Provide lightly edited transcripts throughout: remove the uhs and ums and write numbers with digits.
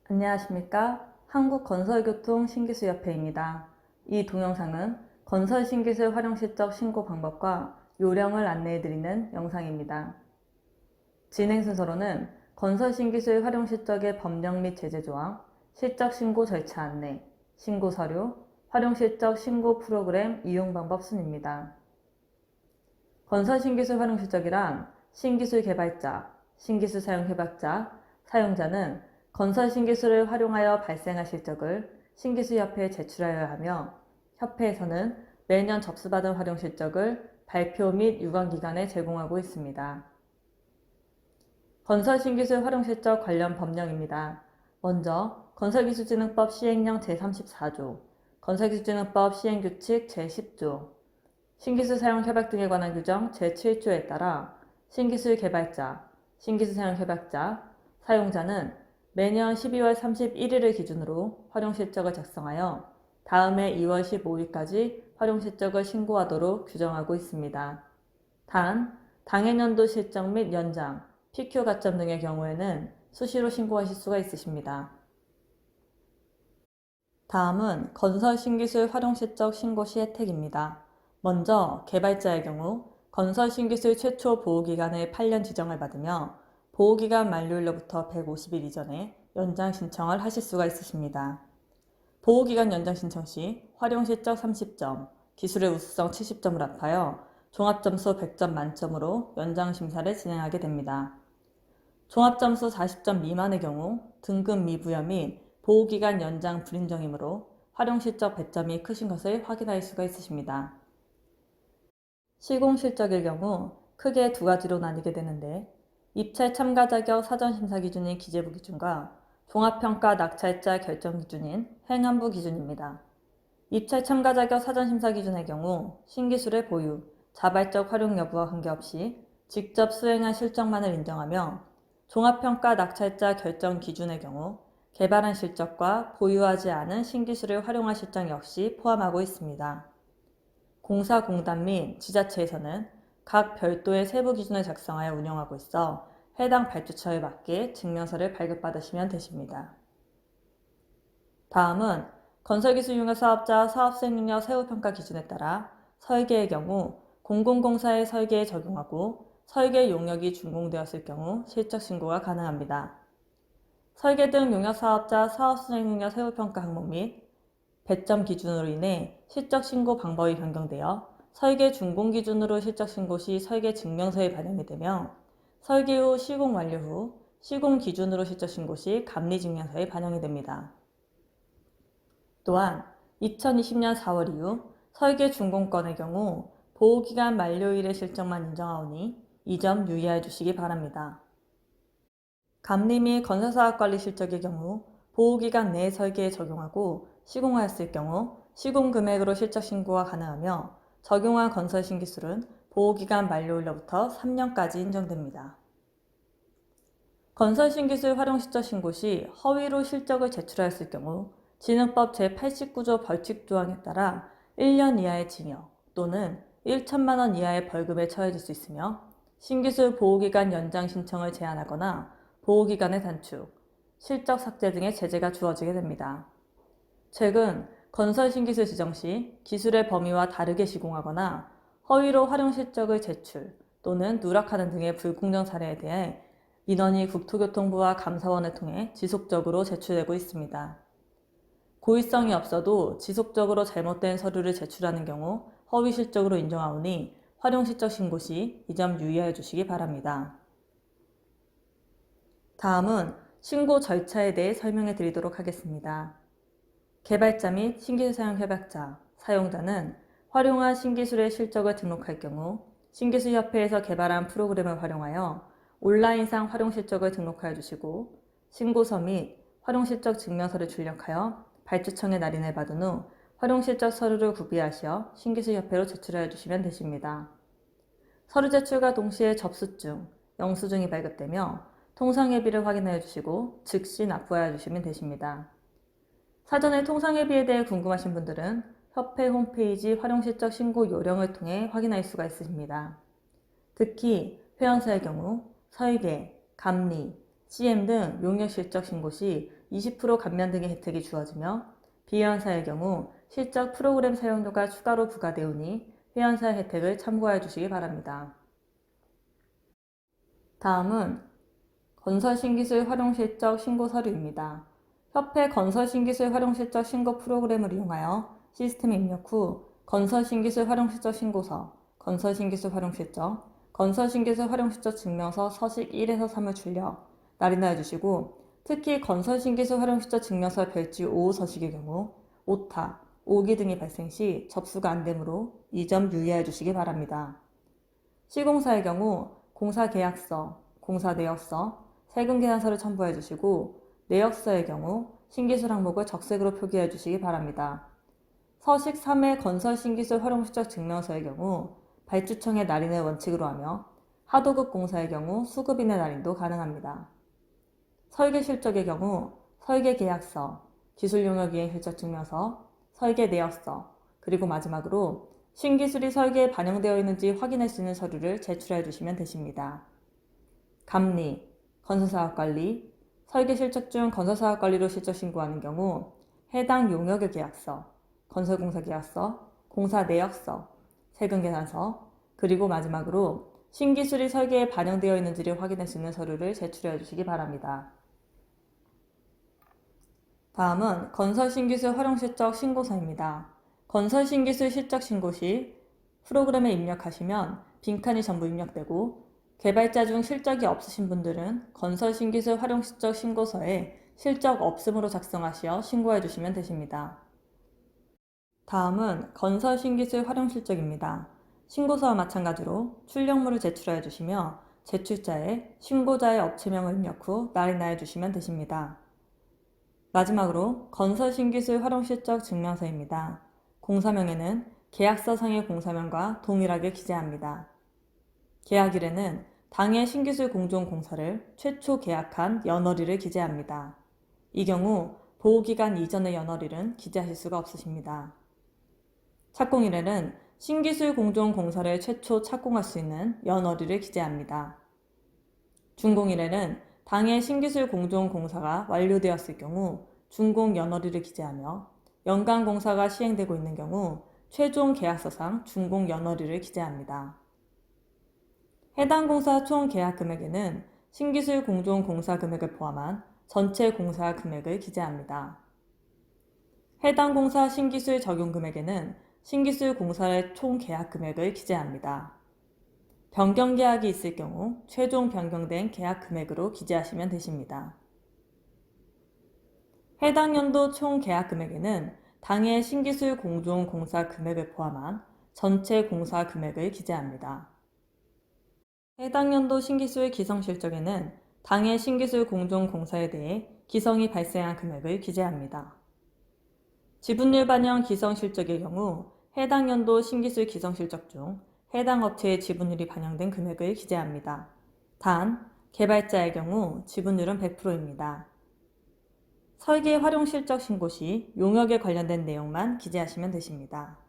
안녕하십니까? 한국건설교통신기술협회입니다. 이 동영상은 건설신기술 활용 실적 신고 방법과 요령을 안내해드리는 영상입니다. 진행 순서로는 건설신기술 활용 실적의 법령 및 제재 조항, 실적 신고 절차 안내, 신고 서류, 활용 실적 신고 프로그램 이용 방법 순입니다. 건설신기술 활용 실적이란 신기술 개발자, 신기술 사용 협약자, 사용자는 건설 신기술을 활용하여 발생한 실적을 신기술협회에 제출하여야 하며 협회에서는 매년 접수받은 활용 실적을 발표 및 유관기관에 제공하고 있습니다. 건설 신기술 활용 실적 관련 법령입니다. 먼저 건설기술진흥법 시행령 제34조, 건설기술진흥법 시행규칙 제10조, 신기술 사용 협약 등에 관한 규정 제7조에 따라 신기술 개발자, 신기술 사용 협약자, 사용자는 매년 12월 31일을 기준으로 활용 실적을 작성하여 다음 해 2월 15일까지 활용 실적을 신고하도록 규정하고 있습니다. 단, 당해년도 실적 및 연장, PQ 가점 등의 경우에는 수시로 신고하실 수가 있으십니다. 다음은 건설 신기술 활용 실적 신고 시 혜택입니다. 먼저 개발자의 경우 건설 신기술 최초 보호기간을 8년 지정을 받으며 보호기간 만료일로부터 150일 이전에 연장 신청을 하실 수가 있으십니다. 보호기간 연장 신청 시 활용 실적 30점, 기술의 우수성 70점을 합하여 종합점수 100점 만점으로 연장 심사를 진행하게 됩니다. 종합점수 40점 미만의 경우 등급 미부여 및 보호기간 연장 불인정이므로 활용 실적 배점이 크신 것을 확인할 수가 있으십니다. 시공 실적일 경우 크게 두 가지로 나뉘게 되는데 입찰 참가 자격 사전 심사 기준인 기재부 기준과 종합평가 낙찰자 결정 기준인 행안부 기준입니다. 입찰 참가 자격 사전 심사 기준의 경우 신기술의 보유, 자발적 활용 여부와 관계없이 직접 수행한 실적만을 인정하며 종합평가 낙찰자 결정 기준의 경우 개발한 실적과 보유하지 않은 신기술을 활용한 실적 역시 포함하고 있습니다. 공사공단 및 지자체에서는 각 별도의 세부 기준을 작성하여 운영하고 있어 해당 발주처에 맞게 증명서를 발급받으시면 되십니다. 다음은 건설기술융합 사업자 사업수행능력 세부평가 기준에 따라 설계의 경우 공공공사의 설계에 적용하고 설계 용역이 준공되었을 경우 실적 신고가 가능합니다. 설계 등 용역 사업자 사업수행능력 세부평가 항목 및 배점 기준으로 인해 실적 신고 방법이 변경되어 설계 준공 기준으로 실적 신고 시 설계 증명서에 반영이 되며 설계 후 시공 완료 후 시공 기준으로 실적 신고 시 감리 증명서에 반영이 됩니다. 또한 2020년 4월 이후 설계 준공권의 경우 보호기간 만료일의 실적만 인정하오니 이 점 유의하여 주시기 바랍니다. 감리 및 건설사업관리 실적의 경우 보호기간 내 설계에 적용하고 시공하였을 경우 시공금액으로 실적 신고가 가능하며 적용한 건설 신기술은 보호기간 만료일로부터 3년까지 인정됩니다. 건설 신기술 활용 실적 신고 시 허위로 실적을 제출하였을 경우 진흥법 제89조 벌칙 조항에 따라 1년 이하의 징역 또는 1천만 원 이하의 벌금에 처해질 수 있으며 신기술 보호기간 연장 신청을 제한하거나 보호기간의 단축, 실적 삭제 등의 제재가 주어지게 됩니다. 최근 건설 신기술 지정 시 기술의 범위와 다르게 시공하거나 허위로 활용 실적을 제출 또는 누락하는 등의 불공정 사례에 대해 민원이 국토교통부와 감사원을 통해 지속적으로 제출되고 있습니다. 고의성이 없어도 지속적으로 잘못된 서류를 제출하는 경우 허위 실적으로 인정하오니 활용 실적 신고 시 이 점 유의하여 주시기 바랍니다. 다음은 신고 절차에 대해 설명해 드리도록 하겠습니다. 개발자 및 신기술 사용 협약자, 사용자는 활용한 신기술의 실적을 등록할 경우 신기술협회에서 개발한 프로그램을 활용하여 온라인상 활용 실적을 등록하여 주시고 신고서 및 활용 실적 증명서를 출력하여 발주청에 날인을 받은 후 활용 실적 서류를 구비하시어 신기술협회로 제출하여 주시면 되십니다. 서류 제출과 동시에 접수증, 영수증이 발급되며 통상예비를 확인하여 주시고 즉시 납부하여 주시면 되십니다. 사전에 통상예비에 대해 궁금하신 분들은 협회 홈페이지 활용실적 신고 요령을 통해 확인할 수가 있으십니다. 특히 회원사의 경우 설계, 감리, CM 등 용역 실적 신고 시 20% 감면 등의 혜택이 주어지며 비회원사의 경우 실적 프로그램 사용료가 추가로 부과되오니 회원사 혜택을 참고해 주시기 바랍니다. 다음은 건설신기술 활용실적 신고 서류입니다. 협회 건설신기술 활용실적 신고 프로그램을 이용하여 시스템 입력 후 건설신기술 활용실적 신고서, 건설신기술 활용실적, 건설신기술 활용실적 증명서 서식 1에서 3을 출력, 날인하여 주시고 특히 건설신기술 활용실적 증명서 별지 5 서식의 경우 오타, 오기 등이 발생 시 접수가 안 되므로 이 점 유의해 주시기 바랍니다. 시공사의 경우 공사계약서, 공사내역서, 세금계산서를 첨부해 주시고 내역서의 경우 신기술 항목을 적색으로 표기해 주시기 바랍니다. 서식 3의 건설신기술 활용실적 증명서의 경우 발주청의 날인을 원칙으로 하며 하도급 공사의 경우 수급인의 날인도 가능합니다. 설계실적의 경우 설계계약서, 기술용역이행 실적 증명서, 설계내역서, 그리고 마지막으로 신기술이 설계에 반영되어 있는지 확인할 수 있는 서류를 제출해 주시면 되십니다. 감리, 건설사업관리, 설계실적 중 건설사업관리로 실적 신고하는 경우 해당 용역의 계약서, 건설공사계약서, 공사내역서, 세금계산서, 그리고 마지막으로 신기술이 설계에 반영되어 있는지를 확인할 수 있는 서류를 제출해 주시기 바랍니다. 다음은 건설신기술 활용실적 신고서입니다. 건설신기술 실적 신고 시 프로그램에 입력하시면 빈칸이 전부 입력되고 개발자 중 실적이 없으신 분들은 건설신기술 활용실적 신고서에 실적 없음으로 작성하시어 신고해 주시면 되십니다. 다음은 건설신기술 활용실적입니다. 신고서와 마찬가지로 출력물을 제출해 주시며 제출자에 신고자의 업체명을 입력 후 날인하여 주시면 되십니다. 마지막으로 건설신기술 활용실적 증명서입니다. 공사명에는 계약서상의 공사명과 동일하게 기재합니다. 계약일에는 당해 신기술 공종공사를 최초 계약한 연월일을 기재합니다. 이 경우 보호기간 이전의 연월일은 기재하실 수가 없으십니다. 착공일에는 신기술 공종공사를 최초 착공할 수 있는 연월일을 기재합니다. 준공일에는 당해 신기술 공종공사가 완료되었을 경우 준공 연월일을 기재하며 연간 공사가 시행되고 있는 경우 최종 계약서상 준공 연월일을 기재합니다. 해당 공사 총 계약 금액에는 신기술 공종 공사 금액을 포함한 전체 공사 금액을 기재합니다. 해당 공사 신기술 적용 금액에는 신기술 공사의 총 계약 금액을 기재합니다. 변경 계약이 있을 경우 최종 변경된 계약 금액으로 기재하시면 되십니다. 해당 연도 총 계약 금액에는 당해 신기술 공종 공사 금액을 포함한 전체 공사 금액을 기재합니다. 해당 연도 신기술 기성 실적에는 당해 신기술 공종 공사에 대해 기성이 발생한 금액을 기재합니다. 지분율 반영 기성 실적의 경우 해당 연도 신기술 기성 실적 중 해당 업체의 지분율이 반영된 금액을 기재합니다. 단, 개발자의 경우 지분율은 100%입니다. 설계 활용 실적 신고 시 용역에 관련된 내용만 기재하시면 되십니다.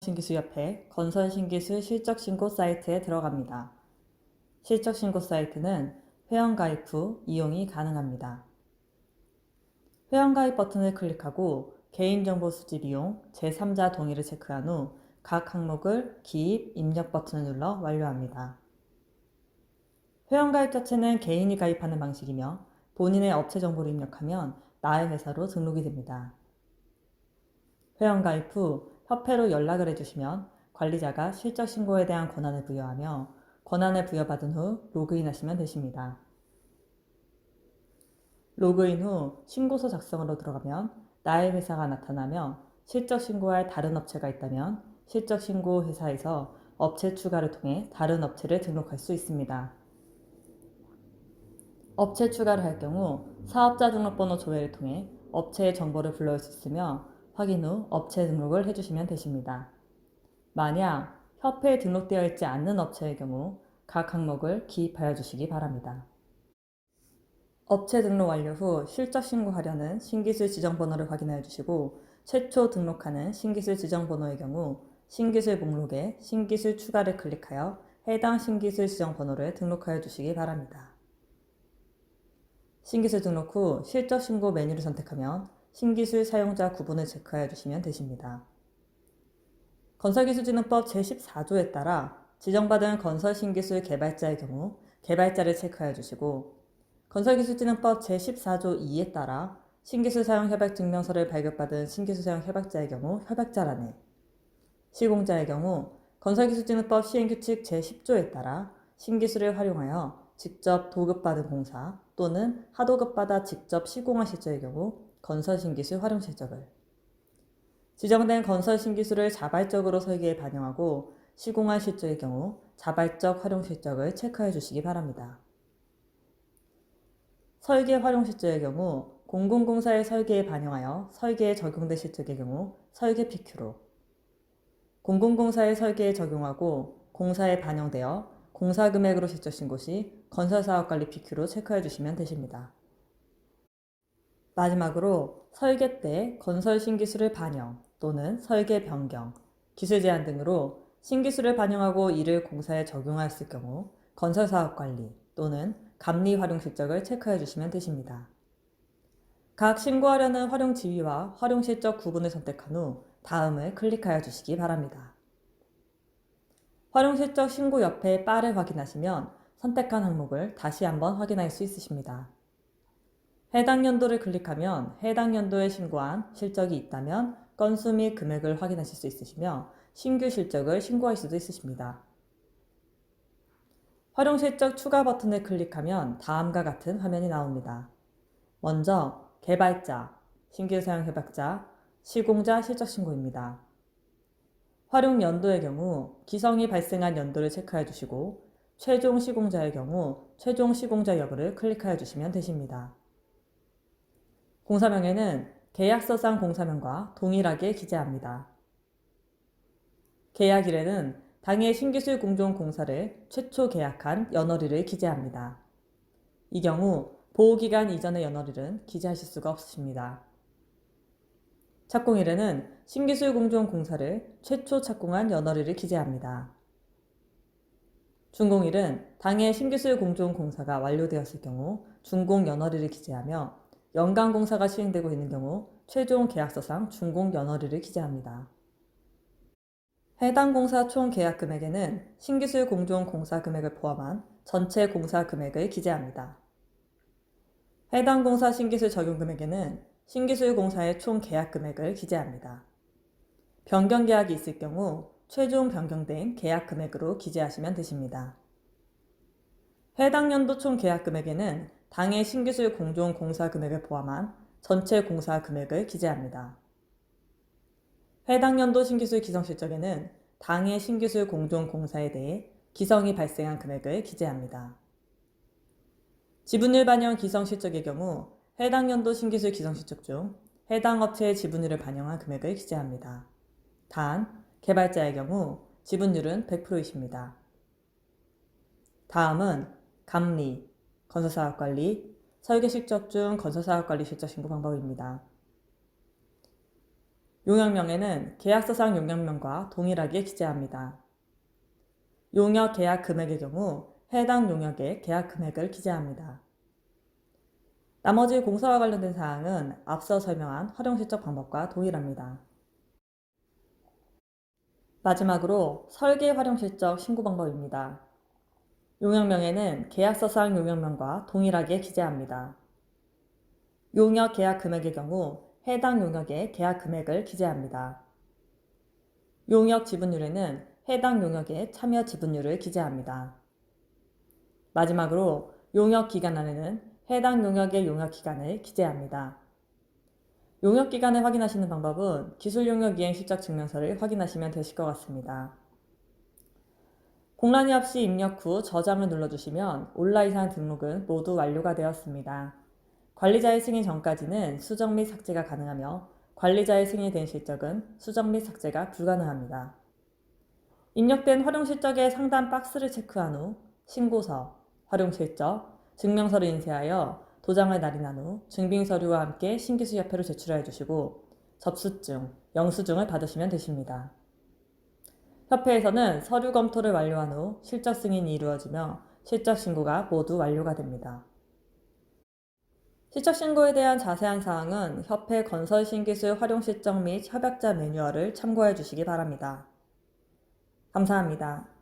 신기술협회 건설신기술 실적신고 사이트에 들어갑니다. 실적신고 사이트는 회원가입 후 이용이 가능합니다. 회원가입 버튼을 클릭하고 개인정보 수집 이용 제3자 동의를 체크한 후 각 항목을 기입, 입력 버튼을 눌러 완료합니다. 회원가입 자체는 개인이 가입하는 방식이며 본인의 업체 정보를 입력하면 나의 회사로 등록이 됩니다. 회원가입 후 협회로 연락을 해주시면 관리자가 실적 신고에 대한 권한을 부여하며 권한을 부여받은 후 로그인하시면 되십니다. 로그인 후 신고서 작성으로 들어가면 나의 회사가 나타나며 실적 신고할 다른 업체가 있다면 실적 신고 회사에서 업체 추가를 통해 다른 업체를 등록할 수 있습니다. 업체 추가를 할 경우 사업자 등록번호 조회를 통해 업체의 정보를 불러올 수 있으며 확인 후 업체 등록을 해주시면 되십니다. 만약 협회에 등록되어 있지 않는 업체의 경우 각 항목을 기입하여 주시기 바랍니다. 업체 등록 완료 후 실적 신고하려는 신기술 지정번호를 확인하여 주시고 최초 등록하는 신기술 지정번호의 경우 신기술 목록에 신기술 추가를 클릭하여 해당 신기술 지정 번호를 등록하여 주시기 바랍니다. 신기술 등록 후 실적 신고 메뉴를 선택하면 신기술 사용자 구분을 체크하여 주시면 되십니다. 건설기술진흥법 제14조에 따라 지정받은 건설 신기술 개발자의 경우 개발자를 체크하여 주시고, 건설기술진흥법 제14조 2에 따라 신기술 사용 협약 증명서를 발급받은 신기술 사용 협약자의 경우 협약자란에, 시공자의 경우 건설기술진흥법 시행규칙 제10조에 따라 신기술을 활용하여 직접 도급받은 공사 또는 하도급받아 직접 시공한 실적의 경우 건설신기술 활용실적을, 지정된 건설신기술을 자발적으로 설계에 반영하고 시공한 실적의 경우 자발적 활용실적을 체크해 주시기 바랍니다. 설계 활용실적의 경우 공공공사의 설계에 반영하여 설계에 적용된 실적의 경우 설계 PQ로, 공공공사의 설계에 적용하고 공사에 반영되어 공사금액으로 실적 신고 시 건설사업관리 PQ로 체크해 주시면 되십니다. 마지막으로 설계 때 건설 신기술을 반영 또는 설계 변경, 기술 제한 등으로 신기술을 반영하고 이를 공사에 적용하였을 경우 건설사업관리 또는 감리 활용 실적을 체크해 주시면 되십니다. 각 신고하려는 활용 지위와 활용 실적 구분을 선택한 후 다음을 클릭하여 주시기 바랍니다. 활용 실적 신고 옆에 바를 확인하시면 선택한 항목을 다시 한번 확인할 수 있으십니다. 해당 연도를 클릭하면 해당 연도에 신고한 실적이 있다면 건수 및 금액을 확인하실 수 있으시며 신규 실적을 신고할 수도 있으십니다. 활용 실적 추가 버튼을 클릭하면 다음과 같은 화면이 나옵니다. 먼저 개발자, 신규 사용 협약자, 시공자 실적 신고입니다. 활용 연도의 경우 기성이 발생한 연도를 체크해 주시고 최종 시공자의 경우 최종 시공자 여부를 클릭하여 주시면 되십니다. 공사명에는 계약서상 공사명과 동일하게 기재합니다. 계약일에는 당해 신기술 공정 공사를 최초 계약한 연월일을 기재합니다. 이 경우 보호기간 이전의 연월일은 기재하실 수가 없으십니다. 착공일에는 신기술 공정 공사를 최초 착공한 연월일을 기재합니다. 준공일은 당해 신기술 공정 공사가 완료되었을 경우 준공 연월일을 기재하며 연간 공사가 시행되고 있는 경우 최종 계약서상 준공 연월일을 기재합니다. 해당 공사 총 계약 금액에는 신기술 공정 공사 금액을 포함한 전체 공사 금액을 기재합니다. 해당 공사 신기술 적용 금액에는 신기술 공사의 총 계약 금액을 기재합니다. 변경 계약이 있을 경우 최종 변경된 계약 금액으로 기재하시면 되십니다. 해당 연도 총 계약 금액에는 당해 신기술 공정 공사 금액을 포함한 전체 공사 금액을 기재합니다. 해당 연도 신기술 기성 실적에는 당해 신기술 공정 공사에 대해 기성이 발생한 금액을 기재합니다. 지분율 반영 기성 실적의 경우 해당 연도 신기술 기성 실적 중 해당 업체의 지분율을 반영한 금액을 기재합니다. 단, 개발자의 경우 지분율은 100%이십니다. 다음은 감리, 건설사업관리, 설계 실적 중 건설사업관리 실적 신고 방법입니다. 용역명에는 계약서상 용역명과 동일하게 기재합니다. 용역 계약 금액의 경우 해당 용역의 계약 금액을 기재합니다. 나머지 공사와 관련된 사항은 앞서 설명한 활용 실적 방법과 동일합니다. 마지막으로 설계 활용 실적 신고 방법입니다. 용역명에는 계약서상 용역명과 동일하게 기재합니다. 용역 계약 금액의 경우 해당 용역의 계약 금액을 기재합니다. 용역 지분율에는 해당 용역의 참여 지분율을 기재합니다. 마지막으로 용역 기간 안에는 해당 용역의 용역 기간을 기재합니다. 용역 기간을 확인하시는 방법은 기술 용역 이행 실적 증명서를 확인하시면 되실 것 같습니다. 공란이 없이 입력 후 저장을 눌러주시면 온라인상 등록은 모두 완료가 되었습니다. 관리자의 승인 전까지는 수정 및 삭제가 가능하며 관리자의 승인이 된 실적은 수정 및 삭제가 불가능합니다. 입력된 활용실적의 상단 박스를 체크한 후 신고서, 활용실적, 증명서를 인쇄하여 도장을 날인한 후 증빙서류와 함께 신기술협회로 제출해 주시고 접수증, 영수증을 받으시면 되십니다. 협회에서는 서류 검토를 완료한 후 실적 승인이 이루어지며 실적 신고가 모두 완료가 됩니다. 실적 신고에 대한 자세한 사항은 협회 건설 신기술 활용 실적 및 협약자 매뉴얼을 참고해 주시기 바랍니다. 감사합니다.